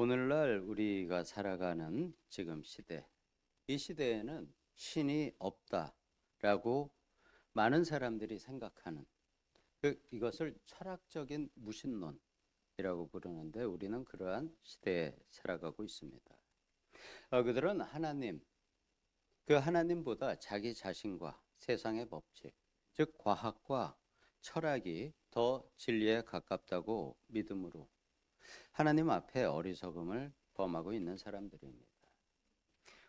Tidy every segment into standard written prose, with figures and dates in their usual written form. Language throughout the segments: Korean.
오늘날 우리가 살아가는 지금 시대, 이 시대에는 신이 없다라고 많은 사람들이 생각하는 이것을 철학적인 무신론이라고 부르는데 우리는 그러한 시대에 살아가고 있습니다. 그들은 하나님, 그 하나님보다 자기 자신과 세상의 법칙, 즉 과학과 철학이 더 진리에 가깝다고 믿음으로 하나님 앞에 어리석음을 범하고 있는 사람들입니다.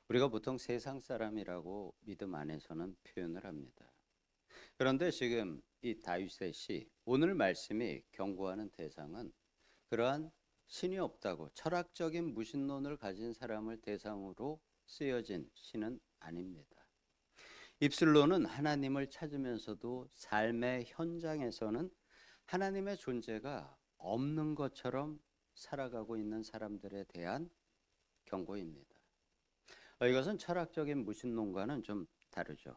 우리가 보통 세상 사람이라고 믿음 안에서는 표현을 합니다. 그런데 지금 이 다윗의 시, 오늘 말씀이 경고하는 대상은 그러한 신이 없다고 철학적인 무신론을 가진 사람을 대상으로 쓰여진 시는 아닙니다. 입술로는 하나님을 찾으면서도 삶의 현장에서는 하나님의 존재가 없는 것처럼 살아가고 있는 사람들에 대한 경고입니다. 이것은 철학적인 무신론과는 좀 다르죠.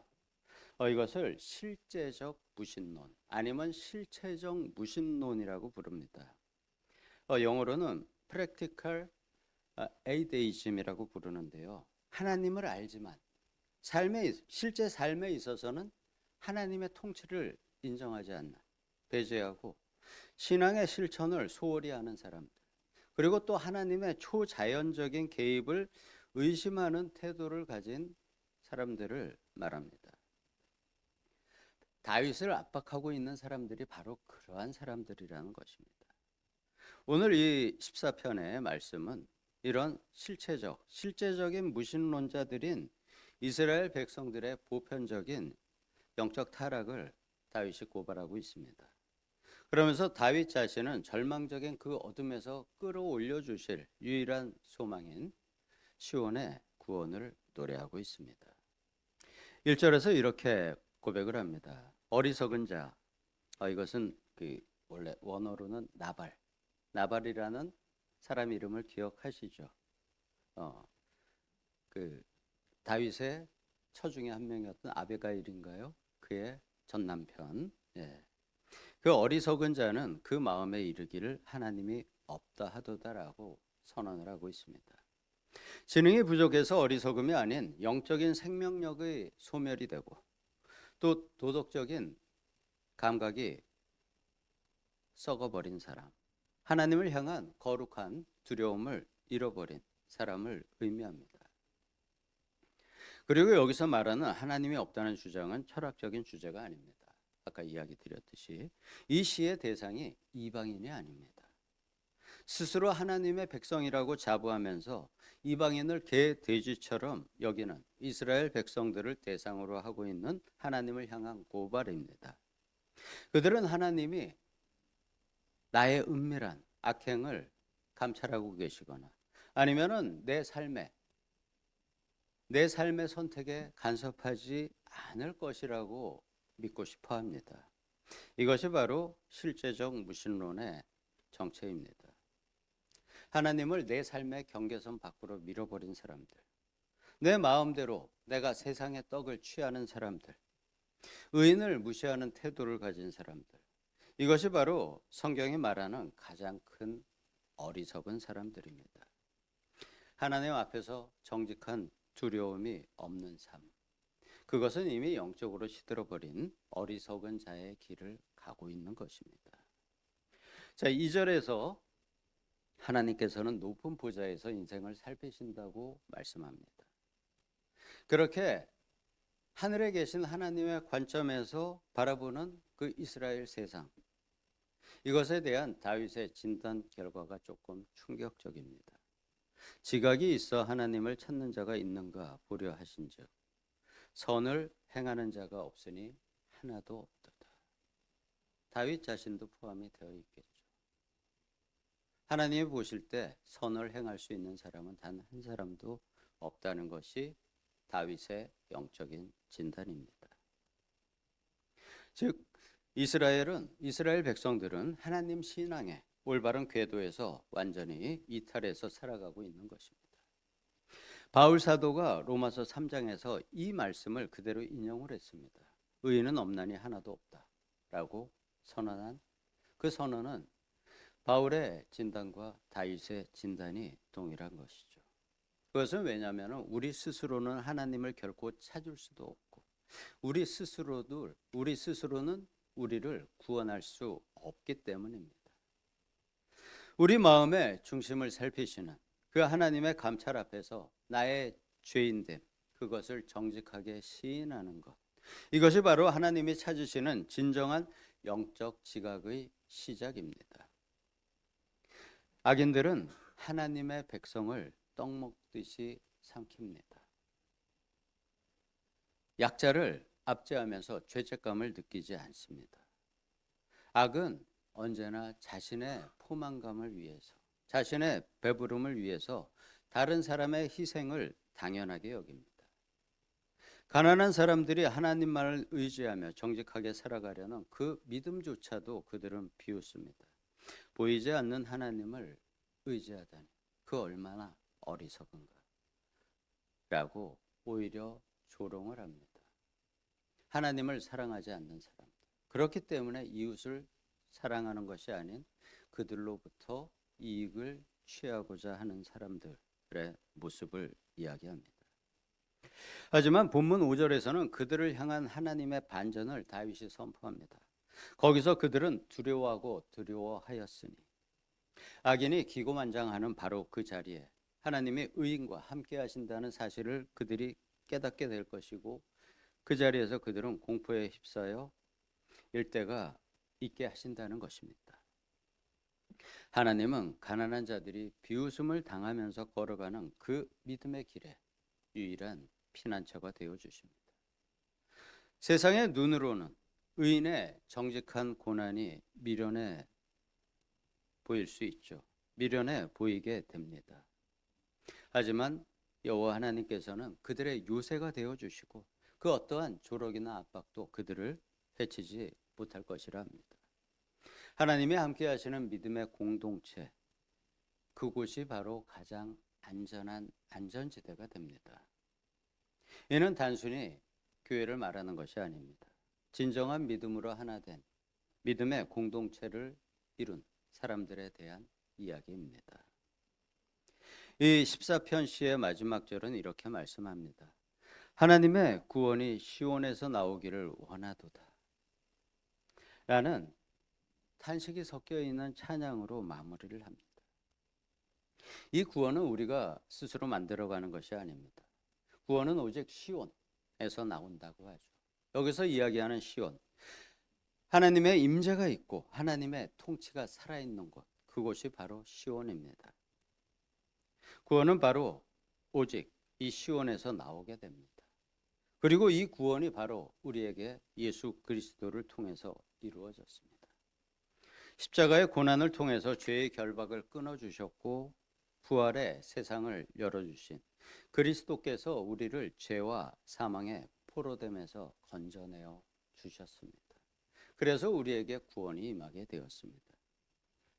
이것을 실제적 무신론 아니면 실체적 무신론이라고 부릅니다. 영어로는 practical atheism이라고 부르는데요. 하나님을 알지만 실제 삶에 있어서는 하나님의 통치를 인정하지 않는, 배제하고 신앙의 실천을 소홀히 하는 사람들, 그리고 또 하나님의 초자연적인 개입을 의심하는 태도를 가진 사람들을 말합니다. 다윗을 압박하고 있는 사람들이 바로 그러한 사람들이라는 것입니다. 오늘 이 14편의 말씀은 이런 실제적인 무신론자들인 이스라엘 백성들의 보편적인 영적 타락을 다윗이 고발하고 있습니다. 그러면서 다윗 자신은 절망적인 그 어둠에서 끌어올려 주실 유일한 소망인 시온의 구원을 노래하고 있습니다. 1절에서 이렇게 고백을 합니다. 어리석은 자, 이것은 원래 원어로는 나발이라는 사람 이름을 기억하시죠? 다윗의 처 중에 한 명이었던 아베가일인가요? 그의 전 남편. 예. 그 어리석은 자는 그 마음에 이르기를 하나님이 없다 하도다라고 선언을 하고 있습니다. 지능이 부족해서 어리석음이 아닌 영적인 생명력의 소멸이 되고 또 도덕적인 감각이 썩어버린 사람, 하나님을 향한 거룩한 두려움을 잃어버린 사람을 의미합니다. 그리고 여기서 말하는 하나님이 없다는 주장은 철학적인 주제가 아닙니다. 아까 이야기 드렸듯이 이 시의 대상이 이방인이 아닙니다. 스스로 하나님의 백성이라고 자부하면서 이방인을 개, 돼지처럼 여기는 이스라엘 백성들을 대상으로 하고 있는 하나님을 향한 고발입니다. 그들은 하나님이 나의 은밀한 악행을 감찰하고 계시거나 아니면은 내 삶의 선택에 간섭하지 않을 것이라고 믿고 싶어 합니다. 이것이 바로 실제적 무신론의 정체입니다. 하나님을 내 삶의 경계선 밖으로 밀어버린 사람들, 내 마음대로 내가 세상의 떡을 취하는 사람들, 의인을 무시하는 태도를 가진 사람들, 이것이 바로 성경이 말하는 가장 큰 어리석은 사람들입니다. 하나님 앞에서 정직한 두려움이 없는 삶, 그것은 이미 영적으로 시들어버린 어리석은 자의 길을 가고 있는 것입니다. 자, 2절에서 하나님께서는 높은 보좌에서 인생을 살피신다고 말씀합니다. 그렇게 하늘에 계신 하나님의 관점에서 바라보는 그 이스라엘 세상, 이것에 대한 다윗의 진단 결과가 조금 충격적입니다. 지각이 있어 하나님을 찾는 자가 있는가 보려 하신즉 선을 행하는 자가 없으니 하나도 없도다. 다윗 자신도 포함이 되어 있겠죠. 하나님이 보실 때 선을 행할 수 있는 사람은 단 한 사람도 없다는 것이 다윗의 영적인 진단입니다. 즉 이스라엘 백성들은 하나님 신앙의 올바른 궤도에서 완전히 이탈해서 살아가고 있는 것입니다. 바울 사도가 로마서 3장에서 이 말씀을 그대로 인용을 했습니다. 의인은 없나니 하나도 없다라고 선언한 그 선언은 바울의 진단과 다윗의 진단이 동일한 것이죠. 그것은 왜냐하면 우리 스스로는 하나님을 결코 찾을 수도 없고 우리 스스로는 우리를 구원할 수 없기 때문입니다. 우리 마음의 중심을 살피시는 그 하나님의 감찰 앞에서 나의 죄인됨, 그것을 정직하게 시인하는 것, 이것이 바로 하나님이 찾으시는 진정한 영적 지각의 시작입니다. 악인들은 하나님의 백성을 떡 먹듯이 삼킵니다. 약자를 압제하면서 죄책감을 느끼지 않습니다. 악은 언제나 자신의 포만감을 위해서, 자신의 배부름을 위해서 다른 사람의 희생을 당연하게 여깁니다. 가난한 사람들이 하나님만을 의지하며 정직하게 살아가려는 그 믿음조차도 그들은 비웃습니다. 보이지 않는 하나님을 의지하다니 그 얼마나 어리석은가 라고 오히려 조롱을 합니다. 하나님을 사랑하지 않는 사람들, 그렇기 때문에 이웃을 사랑하는 것이 아닌 그들로부터 이익을 취하고자 하는 사람들의 모습을 이야기합니다. 하지만 본문 5절에서는 그들을 향한 하나님의 반전을 다윗이 선포합니다. 거기서 그들은 두려워하고 두려워하였으니, 악인이 기고만장하는 바로 그 자리에 하나님이 의인과 함께 하신다는 사실을 그들이 깨닫게 될 것이고, 그 자리에서 그들은 공포에 휩싸여 일대가 있게 하신다는 것입니다. 하나님은 가난한 자들이 비웃음을 당하면서 걸어가는 그 믿음의 길에 유일한 피난처가 되어 주십니다. 세상의 눈으로는 의인의 정직한 고난이 미련해 보일 수 있죠. 미련해 보이게 됩니다. 하지만 여호와 하나님께서는 그들의 요새가 되어 주시고 그 어떠한 조력이나 압박도 그들을 해치지 못할 것이라 합니다. 하나님이 함께 하시는 믿음의 공동체, 그곳이 바로 가장 안전한 안전지대가 됩니다. 이는 단순히 교회를 말하는 것이 아닙니다. 진정한 믿음으로 하나 된 믿음의 공동체를 이룬 사람들에 대한 이야기입니다. 이 14편 시의 마지막 절은 이렇게 말씀합니다. 하나님의 구원이 시온에서 나오기를 원하도다 라는 탄식이 섞여 있는 찬양으로 마무리를 합니다. 이 구원은 우리가 스스로 만들어가는 것이 아닙니다. 구원은 오직 시온에서 나온다고 하죠. 여기서 이야기하는 시온, 하나님의 임재가 있고 하나님의 통치가 살아있는 곳, 그곳이 바로 시온입니다. 구원은 바로 오직 이 시온에서 나오게 됩니다. 그리고 이 구원이 바로 우리에게 예수 그리스도를 통해서 이루어졌습니다. 십자가의 고난을 통해서 죄의 결박을 끊어주셨고 부활의 세상을 열어주신 그리스도께서 우리를 죄와 사망의 포로됨에서 건져내어 주셨습니다. 그래서 우리에게 구원이 임하게 되었습니다.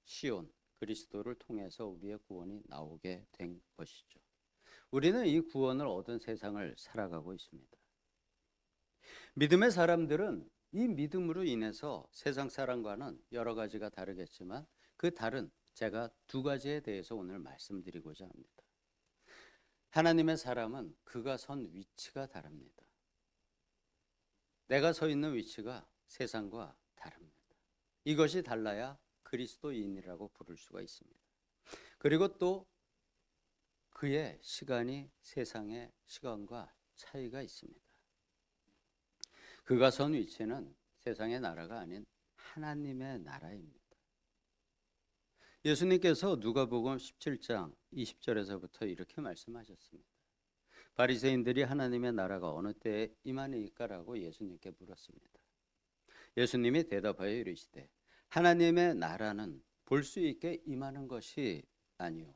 시온, 그리스도를 통해서 우리의 구원이 나오게 된 것이죠. 우리는 이 구원을 얻은 세상을 살아가고 있습니다. 믿음의 사람들은 이 믿음으로 인해서 세상 사람과는 여러 가지가 다르겠지만 그 다른 제가 두 가지에 대해서 오늘 말씀드리고자 합니다. 하나님의 사람은 그가 선 위치가 다릅니다. 내가 서 있는 위치가 세상과 다릅니다. 이것이 달라야 그리스도인이라고 부를 수가 있습니다. 그리고 또 그의 시간이 세상의 시간과 차이가 있습니다. 그가 선 위치는 세상의 나라가 아닌 하나님의 나라입니다. 예수님께서 누가복음 17장 20절에서부터 이렇게 말씀하셨습니다. 바리새인들이 하나님의 나라가 어느 때에 임하니까라고 예수님께 물었습니다. 예수님이 대답하여 이르시되 하나님의 나라는 볼 수 있게 임하는 것이 아니요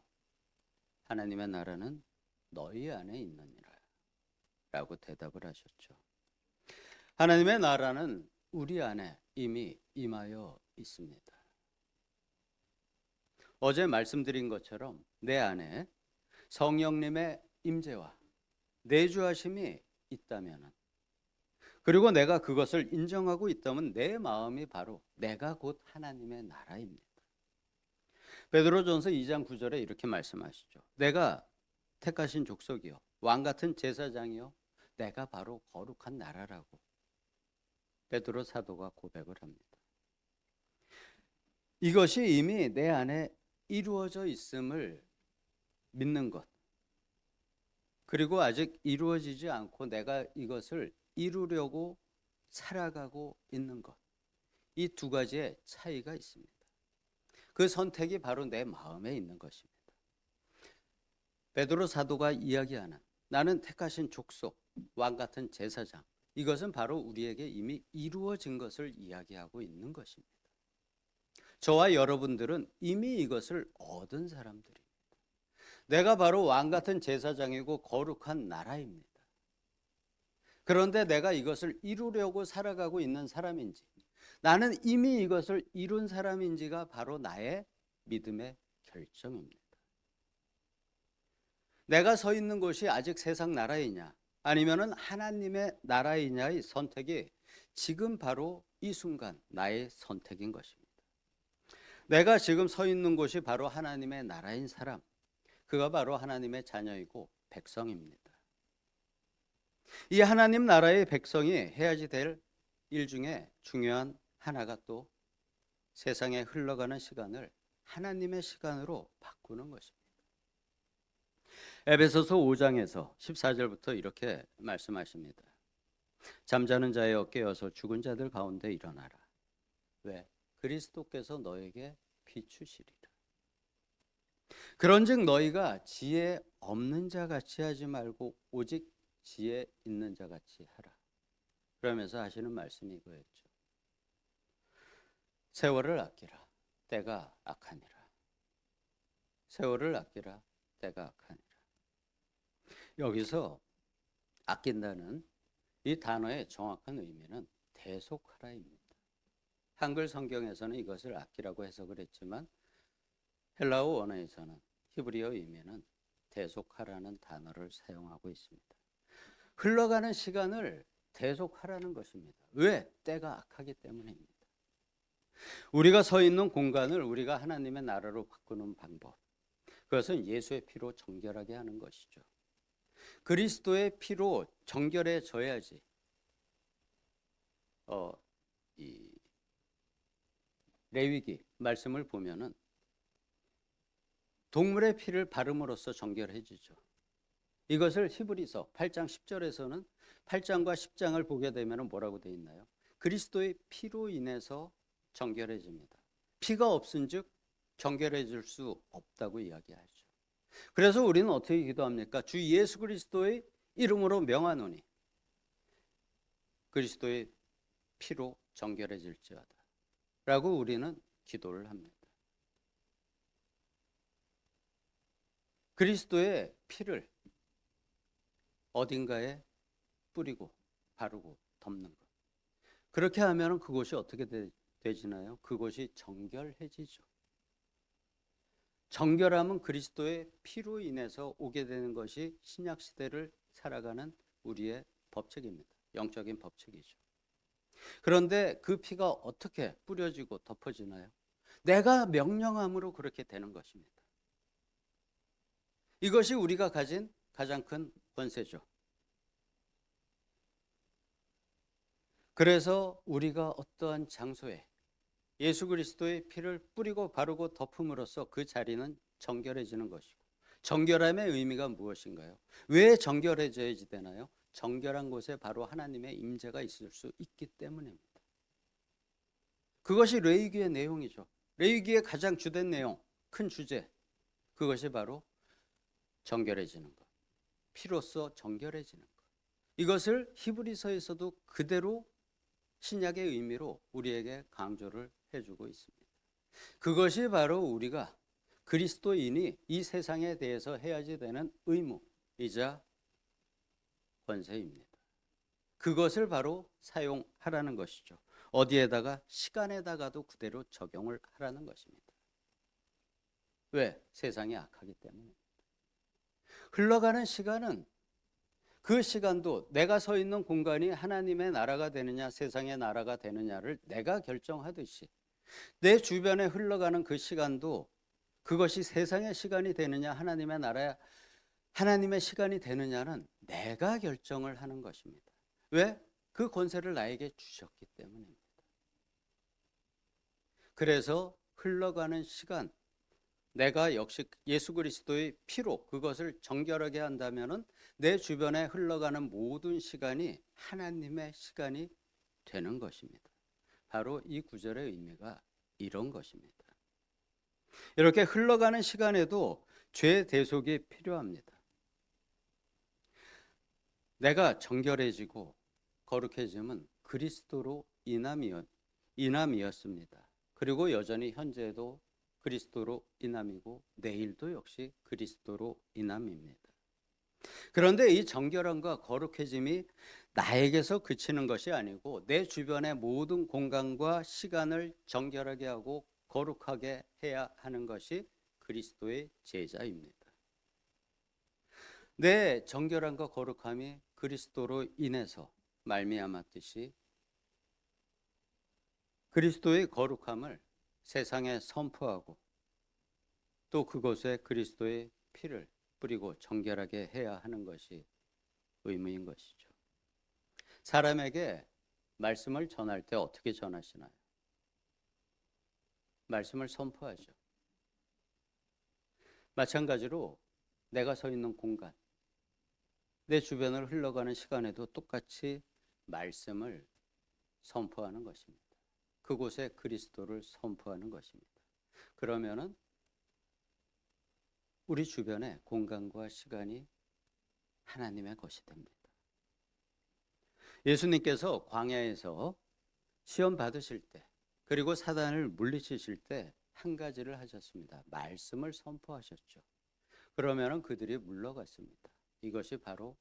하나님의 나라는 너희 안에 있느니라 라고 대답을 하셨죠. 하나님의 나라는 우리 안에 이미 임하여 있습니다. 어제 말씀드린 것처럼 내 안에 성령님의 임재와 내주하심이 있다면, 그리고 내가 그것을 인정하고 있다면 내 마음이 바로 내가 곧 하나님의 나라입니다. 베드로전서 2장 9절에 이렇게 말씀하시죠. 내가 택하신 족속이요 왕 같은 제사장이요 내가 바로 거룩한 나라라고 베드로 사도가 고백을 합니다. 이것이 이미 내 안에 이루어져 있음을 믿는 것, 그리고 아직 이루어지지 않고 내가 이것을 이루려고 살아가고 있는 것, 이 두 가지의 차이가 있습니다. 그 선택이 바로 내 마음에 있는 것입니다. 베드로 사도가 이야기하는 나는 택하신 족속, 왕 같은 제사장, 이것은 바로 우리에게 이미 이루어진 것을 이야기하고 있는 것입니다. 저와 여러분들은 이미 이것을 얻은 사람들입니다. 내가 바로 왕 같은 제사장이고 거룩한 나라입니다. 그런데 내가 이것을 이루려고 살아가고 있는 사람인지, 나는 이미 이것을 이룬 사람인지가 바로 나의 믿음의 결정입니다. 내가 서 있는 곳이 아직 세상 나라이냐 아니면은 하나님의 나라이냐의 선택이 지금 바로 이 순간 나의 선택인 것입니다. 내가 지금 서 있는 곳이 바로 하나님의 나라인 사람, 그가 바로 하나님의 자녀이고 백성입니다. 이 하나님 나라의 백성이 해야지 될 일 중에 중요한 하나가 또 세상에 흘러가는 시간을 하나님의 시간으로 바꾸는 것입니다. 에베소서 5장에서 14절부터 이렇게 말씀하십니다. 잠자는 자여 깨어서 죽은 자들 가운데 일어나라. 왜? 그리스도께서 너에게 비추시리라. 그런즉 너희가 지혜 없는 자 같이 하지 말고 오직 지혜 있는 자 같이 하라. 그러면서 하시는 말씀이 이거였죠. 세월을 아끼라. 때가 악하니라. 세월을 아끼라. 때가 악하니라. 여기서 아낀다는 이 단어의 정확한 의미는 대속하라입니다. 한글 성경에서는 이것을 아끼라고 해석을 했지만 헬라어 원어에서는 히브리어 의미는 대속하라는 단어를 사용하고 있습니다. 흘러가는 시간을 대속하라는 것입니다. 왜? 때가 악하기 때문입니다. 우리가 서 있는 공간을 우리가 하나님의 나라로 바꾸는 방법, 그것은 예수의 피로 정결하게 하는 것이죠. 그리스도의 피로 정결해져야지 이 레위기 말씀을 보면은 동물의 피를 바름으로써 정결해지죠. 이것을 히브리서 8장 10절에서는 8장과 10장을 보게 되면 뭐라고 되어 있나요? 그리스도의 피로 인해서 정결해집니다. 피가 없은즉 정결해질 수 없다고 이야기하죠. 그래서 우리는 어떻게 기도합니까? 주 예수 그리스도의 이름으로 명하노니 그리스도의 피로 정결해질지어다 라고 우리는 기도를 합니다. 그리스도의 피를 어딘가에 뿌리고 바르고 덮는 것. 그렇게 하면 그곳이 어떻게 되지나요? 그곳이 정결해지죠. 정결함은 그리스도의 피로 인해서 오게 되는 것이 신약 시대를 살아가는 우리의 법칙입니다. 영적인 법칙이죠. 그런데 그 피가 어떻게 뿌려지고 덮어지나요? 내가 명령함으로 그렇게 되는 것입니다. 이것이 우리가 가진 가장 큰 권세죠. 그래서 우리가 어떠한 장소에 예수 그리스도의 피를 뿌리고 바르고 덮음으로써 그 자리는 정결해지는 것이고, 정결함의 의미가 무엇인가요? 왜 정결해져야 되나요? 정결한 곳에 바로 하나님의 임재가 있을 수 있기 때문입니다. 그것이 레위기의 내용이죠. 레위기의 가장 주된 내용, 큰 주제, 그것이 바로 정결해지는 것, 피로써 정결해지는 것. 이것을 히브리서에서도 그대로 신약의 의미로 우리에게 강조를 해주고 있습니다. 그것이 바로 우리가 그리스도인이 이 세상에 대해서 해야지 되는 의무이자 권세입니다. 그것을 바로 사용하라는 것이죠. 어디에다가? 시간에다가도 그대로 적용을 하라는 것입니다. 왜? 세상이 악하기 때문입니다. 흘러가는 시간은 그 시간도 내가 서 있는 공간이 하나님의 나라가 되느냐 세상의 나라가 되느냐를 내가 결정하듯이 내 주변에 흘러가는 그 시간도 그것이 세상의 시간이 되느냐 하나님의 나라의 하나님의 시간이 되느냐는 내가 결정을 하는 것입니다. 왜? 그 권세를 나에게 주셨기 때문입니다. 그래서 흘러가는 시간, 내가 역시 예수 그리스도의 피로 그것을 정결하게 한다면은 내 주변에 흘러가는 모든 시간이 하나님의 시간이 되는 것입니다. 바로 이 구절의 의미가 이런 것입니다. 이렇게 흘러가는 시간에도 죄 대속이 필요합니다. 내가 정결해지고 거룩해짐은 그리스도로 인함이었습니다. 그리고 여전히 현재도 그리스도로 인함이고 내일도 역시 그리스도로 인함입니다. 그런데 이 정결함과 거룩해짐이 나에게서 그치는 것이 아니고 내 주변의 모든 공간과 시간을 정결하게 하고 거룩하게 해야 하는 것이 그리스도의 제자입니다. 내 정결함과 거룩함이 그리스도로 인해서 말미암았듯이 그리스도의 거룩함을 세상에 선포하고 또 그곳에 그리스도의 피를 뿌리고 정결하게 해야 하는 것이 의무인 것이죠. 사람에게 말씀을 전할 때 어떻게 전하시나요? 말씀을 선포하죠. 마찬가지로 내가 서 있는 공간, 내 주변을 흘러가는 시간에도 똑같이 말씀을 선포하는 것입니다. 그곳에 그리스도를 선포하는 것입니다. 그러면은 우리 주변의 공간과 시간이 하나님의 것이 됩니다. 예수님께서 광야에서 시험 받으실 때 그리고 사단을 물리치실 때 한 가지를 하셨습니다. 말씀을 선포하셨죠. 그러면은 그들이 물러갔습니다. 이것이 바로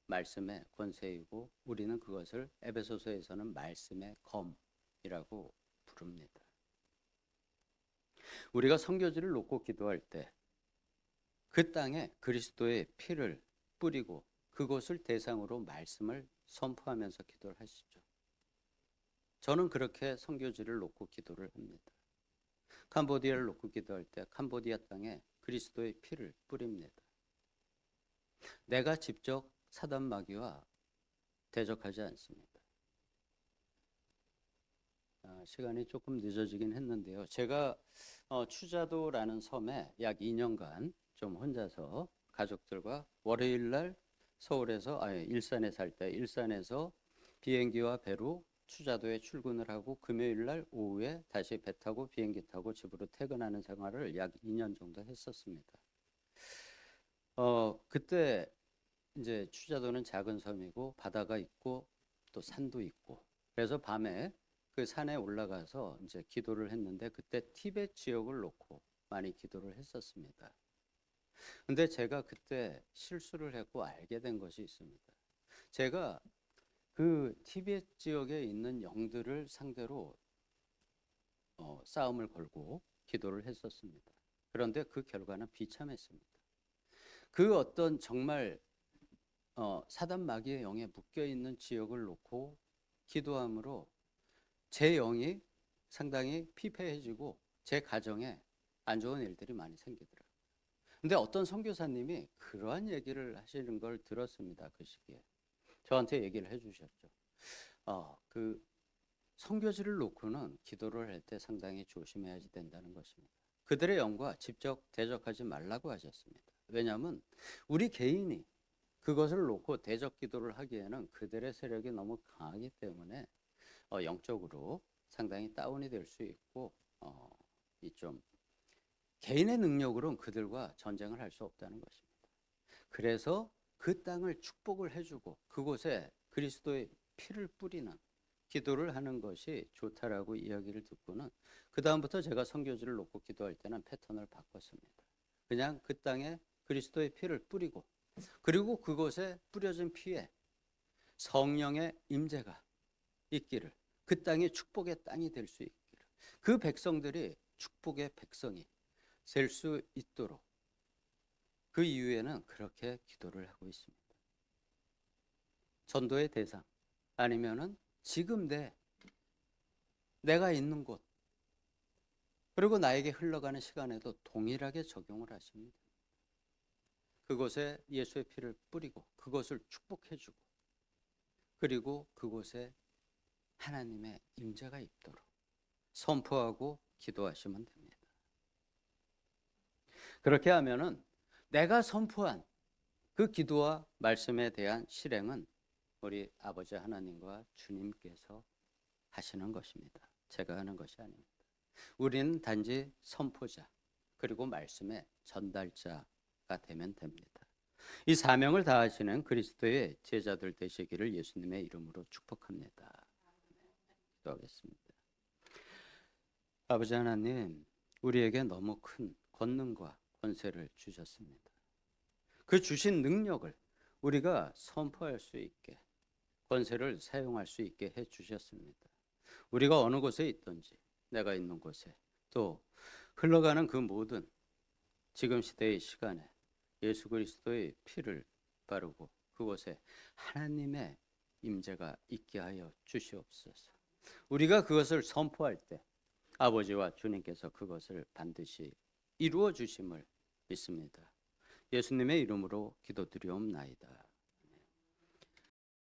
말씀의 권세이고 우리는 그것을 에베소서에서는 말씀의 검이라고 부릅니다. 우리가 성교지를 놓고 기도할 때 그 땅에 그리스도의 피를 뿌리고 그것을 대상으로 말씀을 선포하면서 기도를 하시죠. 저는 그렇게 성교지를 놓고 기도를 합니다. 캄보디아를 놓고 기도할 때 캄보디아 땅에 그리스도의 피를 뿌립니다. 내가 직접 사단 마귀와 대적하지 않습니다. 시간이 조금 늦어지긴 했는데요. 제가 추자도라는 섬에 약 2년간 좀 혼자서 가족들과 월요일 날 서울에서 일산에 살 때 일산에서 비행기와 배로 추자도에 출근을 하고 금요일 날 오후에 다시 배 타고 비행기 타고 집으로 퇴근하는 생활을 약 2년 정도 했었습니다. 그때 이제 추자도는 작은 섬이고 바다가 있고 또 산도 있고 그래서 밤에 그 산에 올라가서 이제 기도를 했는데 그때 티베트 지역을 놓고 많이 기도를 했었습니다. 근데 제가 그때 실수를 했고 알게 된 것이 있습니다. 제가 그 티베트 지역에 있는 영들을 상대로 싸움을 걸고 기도를 했었습니다. 그런데 그 결과는 비참했습니다. 그 어떤 정말 사단 마귀의 영에 묶여 있는 지역을 놓고 기도함으로 제 영이 상당히 피폐해지고 제 가정에 안 좋은 일들이 많이 생기더라고요. 근데 어떤 선교사님이 그러한 얘기를 하시는 걸 들었습니다. 그 시기에 저한테 얘기를 해주셨죠. 그 선교지를 놓고는 기도를 할 때 상당히 조심해야 된다는 것입니다. 그들의 영과 직접 대적하지 말라고 하셨습니다. 왜냐하면 우리 개인이 그것을 놓고 대적 기도를 하기에는 그들의 세력이 너무 강하기 때문에 영적으로 상당히 다운이 될 수 있고 이 좀 개인의 능력으로는 그들과 전쟁을 할 수 없다는 것입니다. 그래서 그 땅을 축복을 해주고 그곳에 그리스도의 피를 뿌리는 기도를 하는 것이 좋다라고 이야기를 듣고는 그 다음부터 제가 선교지를 놓고 기도할 때는 패턴을 바꿨습니다. 그냥 그 땅에 그리스도의 피를 뿌리고 그리고 그곳에 뿌려진 피에 성령의 임재가 있기를 그 땅이 축복의 땅이 될 수 있기를 그 백성들이 축복의 백성이 될 수 있도록 그 이후에는 그렇게 기도를 하고 있습니다. 전도의 대상 아니면은 지금 내가 있는 곳 그리고 나에게 흘러가는 시간에도 동일하게 적용을 하십니다. 그곳에 예수의 피를 뿌리고 그것을 축복해주고 그리고 그곳에 하나님의 임재가 있도록 선포하고 기도하시면 됩니다. 그렇게 하면은 내가 선포한 그 기도와 말씀에 대한 실행은 우리 아버지 하나님과 주님께서 하시는 것입니다. 제가 하는 것이 아닙니다. 우리는 단지 선포자 그리고 말씀의 전달자가 되면 됩니다. 이 사명을 다하시는 그리스도의 제자들 되시기를 예수님의 이름으로 축복합니다. 기도하겠습니다. 아버지 하나님, 우리에게 너무 큰 권능과 권세를 주셨습니다. 그 주신 능력을 우리가 선포할 수 있게 권세를 사용할 수 있게 해 주셨습니다. 우리가 어느 곳에 있든지 내가 있는 곳에 또 흘러가는 그 모든 지금 시대의 시간에 예수 그리스도의 피를 바르고 그곳에 하나님의 임재가 있게 하여 주시옵소서. 우리가 그것을 선포할 때 아버지와 주님께서 그것을 반드시 이루어 주심을 믿습니다. 예수님의 이름으로 기도드리옵나이다.